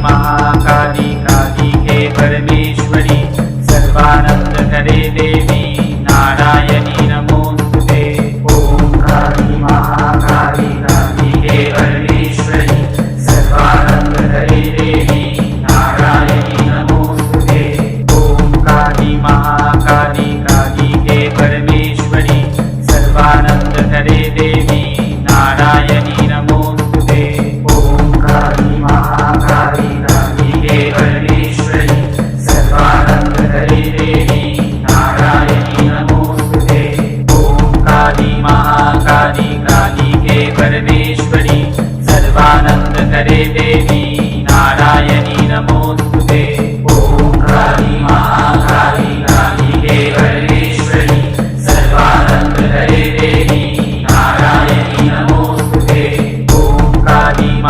महाकाली कालिके परमेश्वरी सर्वानंद करे देवी नारायणी नमोस्तुते। ओम काली महाकाली कालिके परमेश्वरी सर्वानंद करे देवी नारायणी नमोस्तुते। ओम काली महाकाली कालिके परमेश्वरी सर्वानंद करे देवी नारायणी नमोस्तुते। ओम काली महाकाली कालिके परमेश्वरी सर्वानंद करे देवी नारायणी नमोस्तुते। ओम काली महाकाली कालिके परमेश्वरी सर्वानंद करे देवी नारायणी नमोस्तुते।